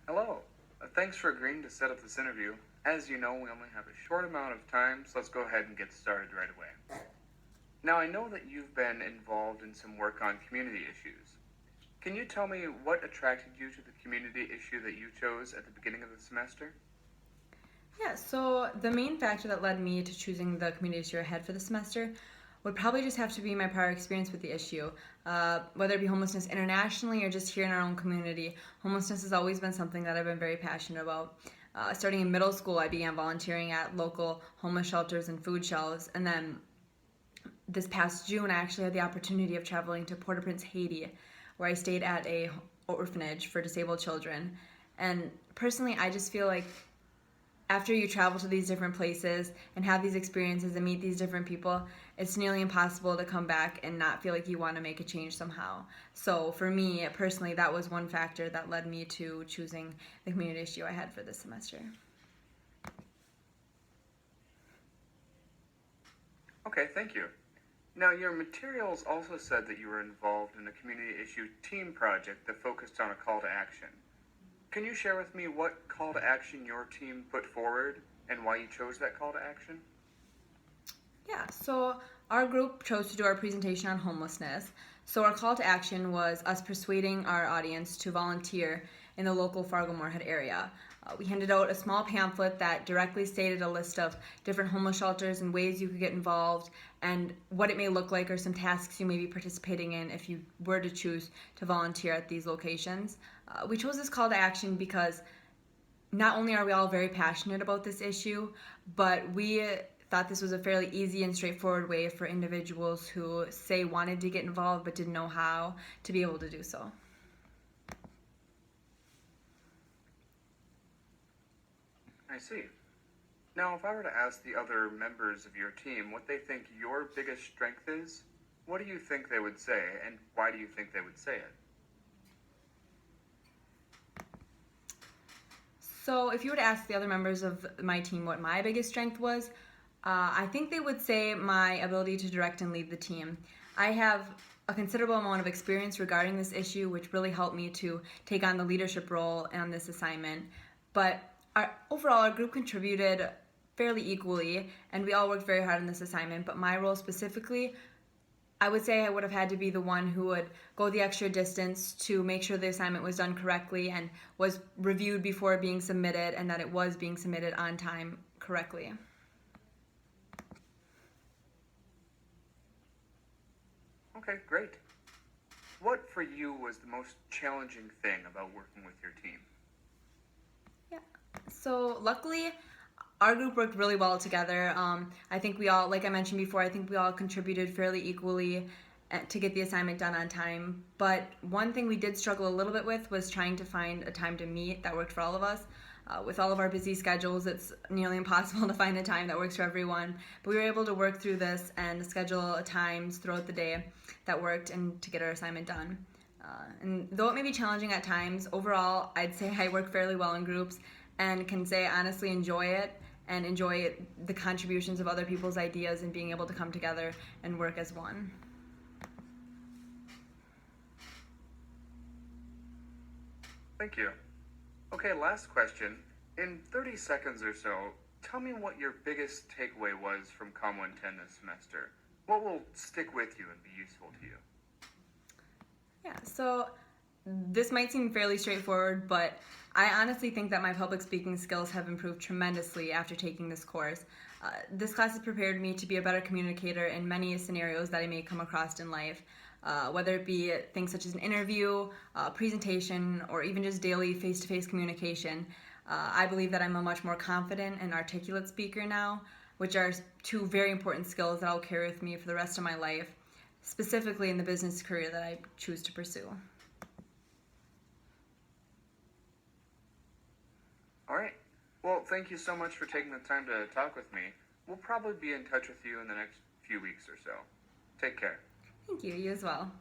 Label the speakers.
Speaker 1: Hello. Thanks for agreeing to set up this interview. As you know, we only have a short amount of time, so let's go ahead and get started right away. Now, I know that you've been involved in some work on community issues. Can you tell me what attracted you to the community issue that you chose at the beginning of the semester?
Speaker 2: Yeah, so the main factor that led me to choosing the community issue I had for the semester would probably just have to be my prior experience with the issue. Whether it be homelessness internationally or just here in our own community, homelessness has always been something that I've been very passionate about. Starting in middle school, I began volunteering at local homeless shelters and food shelves, and then this past June, I actually had the opportunity of traveling to Port-au-Prince, Haiti, where I stayed at a orphanage for disabled children. And personally, I just feel like after you travel to these different places and have these experiences and meet these different people, it's nearly impossible to come back and not feel like you want to make a change somehow. So for me personally, that was one factor that led me to choosing the community issue I had for this semester.
Speaker 1: Okay, thank you. Now, your materials also said that you were involved in a community issue team project that focused on a call to action. Can you share with me what call to action your team put forward and why you chose that call to action?
Speaker 2: Yeah, so our group chose to do our presentation on homelessness. So our call to action was us persuading our audience to volunteer in the local Fargo-Moorhead area. We handed out a small pamphlet that directly stated a list of different homeless shelters and ways you could get involved and what it may look like or some tasks you may be participating in if you were to choose to volunteer at these locations. We chose this call to action because not only are we all very passionate about this issue, but we thought this was a fairly easy and straightforward way for individuals who, say, wanted to get involved but didn't know how to be able to do so.
Speaker 1: I see. Now, if I were to ask the other members of your team what they think your biggest strength is, what do you think they would say, and why do you think they would say it?
Speaker 2: So, if you were to ask the other members of my team what my biggest strength was, I think they would say my ability to direct and lead the team. I have a considerable amount of experience regarding this issue, which really helped me to take on the leadership role on this assignment. But overall, our group contributed fairly equally, and we all worked very hard on this assignment. But my role specifically, I would say I would have had to be the one who would go the extra distance to make sure the assignment was done correctly and was reviewed before being submitted and that it was being submitted on time correctly.
Speaker 1: Okay, great. What for you was the most challenging thing about working with your team?
Speaker 2: Yeah. So luckily, our group worked really well together. I think we all, like I mentioned before, I think we all contributed fairly equally to get the assignment done on time. But one thing we did struggle a little bit with was trying to find a time to meet that worked for all of us. With all of our busy schedules, it's nearly impossible to find a time that works for everyone. But we were able to work through this and schedule times throughout the day that worked and to get our assignment done. And though it may be challenging at times, overall, I'd say I work fairly well in groups and can say I honestly enjoy it and enjoy the contributions of other people's ideas and being able to come together and work as one.
Speaker 1: Thank you. Okay, last question. In 30 seconds or so, tell me what your biggest takeaway was from Com 110 this semester. What will stick with you and be useful to you?
Speaker 2: Yeah, so this might seem fairly straightforward, but I honestly think that my public speaking skills have improved tremendously after taking this course. This class has prepared me to be a better communicator in many scenarios that I may come across in life, whether it be things such as an interview, presentation, or even just daily face-to-face communication. I believe that I'm a much more confident and articulate speaker now, which are two very important skills that I'll carry with me for the rest of my life, specifically in the business career that I choose to pursue.
Speaker 1: All right. Well, thank you so much for taking the time to talk with me. We'll probably be in touch with you in the next few weeks or so. Take care.
Speaker 2: Thank you, you as well.